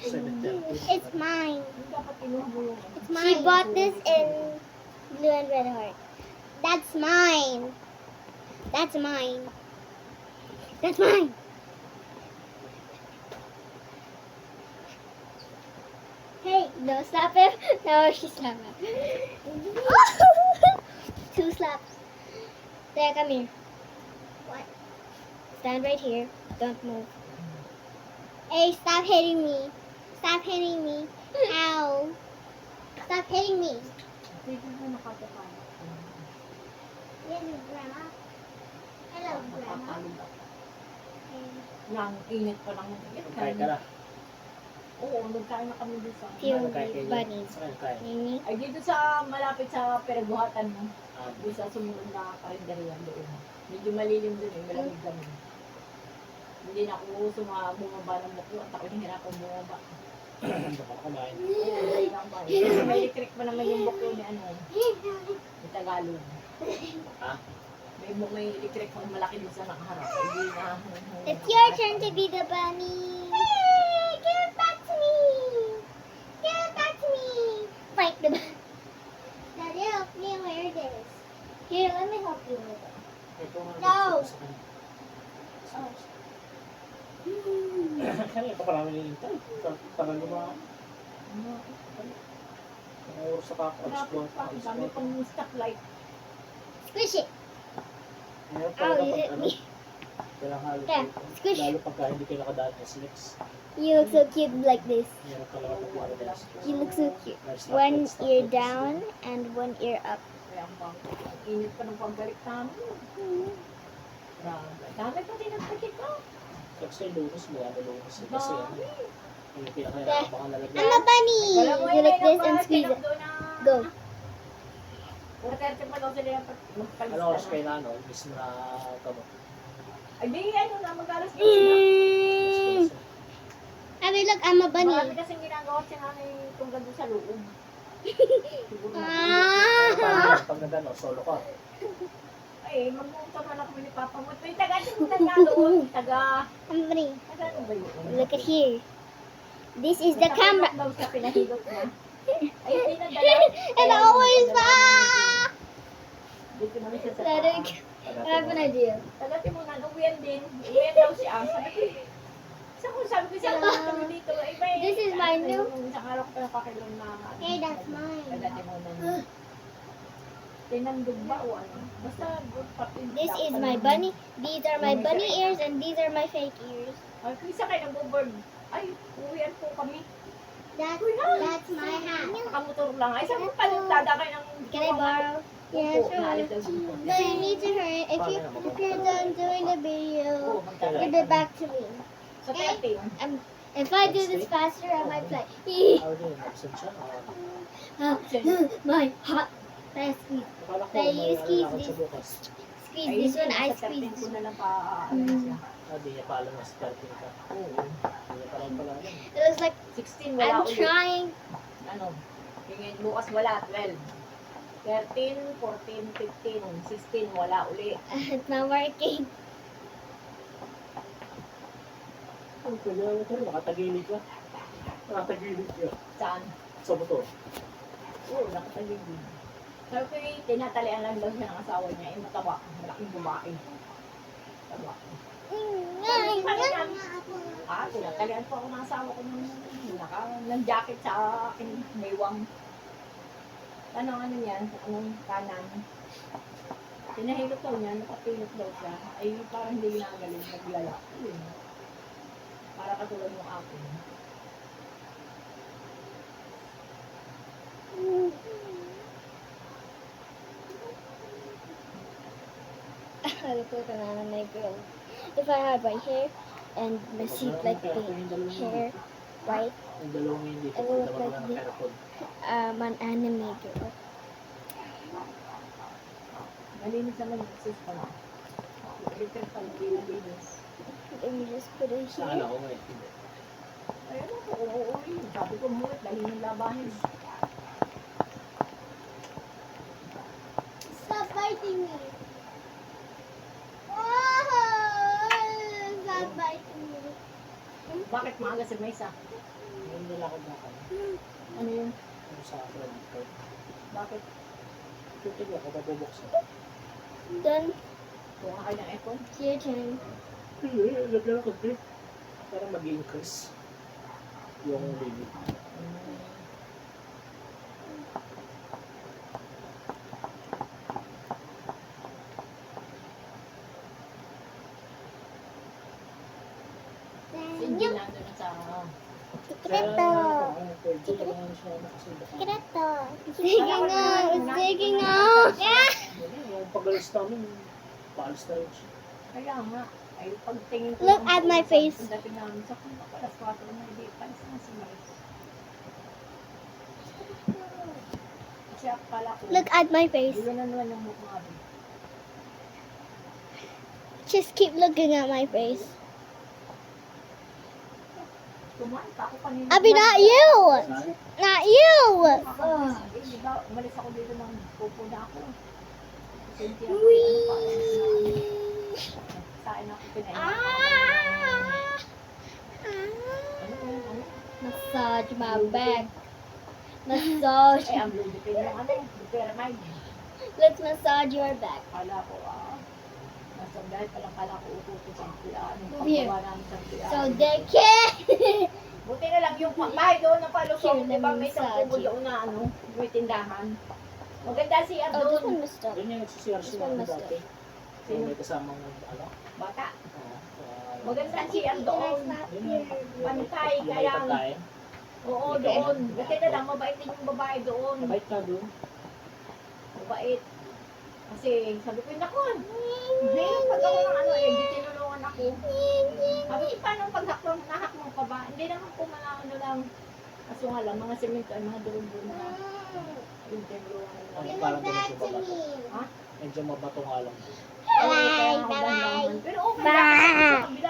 It's mine. Dapat kinuha mo yung... It's mine. She bought this in blue and red heart. That's mine. That's mine. That's mine. Hey, no, slap him. No, she slapped him. 2 slaps. There, come here. What? Stand right here. Don't move. Hey, stop hitting me. Stop hitting me. Ow. Stop hitting me. Hindi ko nakatapan. Yes, Grandma. Hello, Grandma. Nang init pa lang. Kain ka na. Oo, nagkain na kami doon sa... Few Kain kayo. bunnies. Kain. Mimi. Ay, dito sa malapit sa Peraguhatan mo. Doon sa sumunod na karinderya doon. Medyo malilim doon eh, malamig kami. Hindi na ako bumaba ng buko at ako hihirapan bumaba. Baka kumain. May electric pa naman yung buko ni ano, ni Tagalog. Ha? May electric pa malaki doon sa nakaharap. Hindi na... It's your turn to be the bunny. Hey, give it back to me. Give it back to me. Fight the bunny. Daddy, help me wear this. Here, let me help you with it. No. Kaya ka parang nilintay. Parang lumaan. Ang oras sa Dapat pa, dami pang stoplight. Squish it. Kaya Oh, talaga you pag hit ano, me. kailangan halos Yeah, dito. squish. Lalo pagka hindi kayo nakadaan sa slips. You look so cute like this. Meron talaga pag ano nila slips. You look so cute. May stoplight, One ear stoplight kasi. down and one ear up. Kaya ang init pa ng pagbalik namin. Grabe. Dami pa din ang pakit ko. Kasi lunes mo, ano lunes. Kasi ano, yung pinakaya Yeah. baka nalagyan. I'm a bunny. Alam mo, You like this and squeeze it. Go. Puro 30 pa daw sila yung magpalis Ano oras kayo na ano, miss mo na gamot. Ay, di, ano na, mag-alas na sila. Mm. Abby, look, I'm a Marami bunny. kasing ginagawa si nanay kung ganda sa loob. Siguro na. Ah. Pag nagano, solo ka. Ay, mag-uutap na kami ni Papa mo. May taga-timutan nga doon. Taga I'm a bunny. ano ba yun? Look at here. This is the camera. Daw sa pinahilot niya. Ay, hindi na dala. And always ah. Dito naman siya sa Larig. I have an idea. Taga-timunan, uwian din. Uwian daw siya. Sabi ko siya, kami dito. Ay, may... This is my new- Isang araw ko pa nakakilong na... Hey, that's mine. Taga-timunan. Tinandog ba o ano? Basta good pati. This is my bunny. These are my bunny ears and these are my fake ears. Ay, kung isa kayo nag-board. Ay, uwian po kami. That's my hat. Nakamotor lang. Ay, saan mo pa nagdada kayo ng... Can I borrow? Yeah, Opo, sure. maalis daw dito. But you need to hurry. If you're done doing the video, give it back to me. Sa 13. If I do this faster, I might play. Ano din, absent siya. My hot. I squeeze. Akala ko Hey, may you squeeze lakad sa this. bukas. Squeeze this one. I squeeze ko this na one. lang pa... ano siya. Di niya pa alam na starting ka. Oo. Di niya pa lang pala alam. It looks like 16 wala I'm ulit. trying. Ano? Tingin, bukas wala. 12. 13, 14, 15, 16 wala ulit. It's not working. Ang pwede naman ito, nakatagilid ka. Nakatagilid ka. Saan? Sa motor. Oo, nakatagig din. Sabi ko tinatalian lang daw siya ng asawa niya. Eh, mataba. Malaking babae. Taba. Tinatalian po ako ng asawa ko ng jacket sa akin. Maywang. Ano yan? Anong kanan? Tinahilot daw niya. Nakapilot daw siya. Ay, parang hindi ginagaling. Naglala. Yun. Para katulad ng akin. I look like an anime girl. If I had my hair and my seat like the hair, right? Ang dalawang hindi. I will look Dapat like lang the, aircon. an anime girl. Malinis naman yung sis ko na. Electric pa yung malinis. Let me just put it Sa here. anak ko ngayon. Hindi. Ayun ako, oo. Sabi ko mulit, dahil yung labahin. Stop biting me. Oh, stop biting me. Bakit maaga si Mesa? Ngayon nilakad na kami. Ano yun? Ano sa Frankfurt. Bakit? Tutig ako, babubuksan. Done. Kuha kayo ng aircon? It's your turn. Hindi, lagyan ako trip. Para mag-increase yung limit. Hindi nandun sa Secreto. Secreto. It's digging out. It's digging out. Yeah. Yung pag-alis namin, paalis na rin siya. Kaya nga, ay pagtingin ko. Look ng at my sa- face. Pagdating namin sa kung alas 4 na hindi palis na si Maris. Kasi akala ko, Look at my face. yun na naman yung mukha ko. Just keep looking at my face. Kumain pa ako kanina. Abby, not you. Not you. Di ba, umalis ako dito ng pupo na ako. Senti ako. Wee. Sain ako pinain. Ah. Ano yun? Ano? Massage my back. Massage. Eh, ang lulutin yung ano, pyramid. Let's massage your back. Kala ko, nasa dahil palang kala ko ututo sa pilaan. Here. Pagbawa namin sa pilaan. So they can. Buti na lang yung bahay doon na palusok. Here, Di ba let me may isang massage kubo you. doon na ano, may tindahan. Maganda siya Oh, this doon. one messed up. Yun yung nagsisiyar This siya one namin messed dati. Yung may kasamang ano. Bata. ah, Maganda siya doon. yun yung- Pantay, yung may kaya pagkain. Oo, Okay. doon. Buti na lang, mabait din yung babae doon. Mabait ka doon. Mabait. Kasi sabi ko, naku, hindi, pag ako ng ano eh, di tinulungan ako. Sabi ko, paano nahak mo pa ba? Hindi naman po mga ano lang, kaso nga lang, mga semento ay mga doon na. Yung tinulungan lang. Ano parang ganun yung babato. Ha? Medyo mabato nga lang. Oo, kaya ako Bye. dandahan. Pero okay lang kasi sa kabila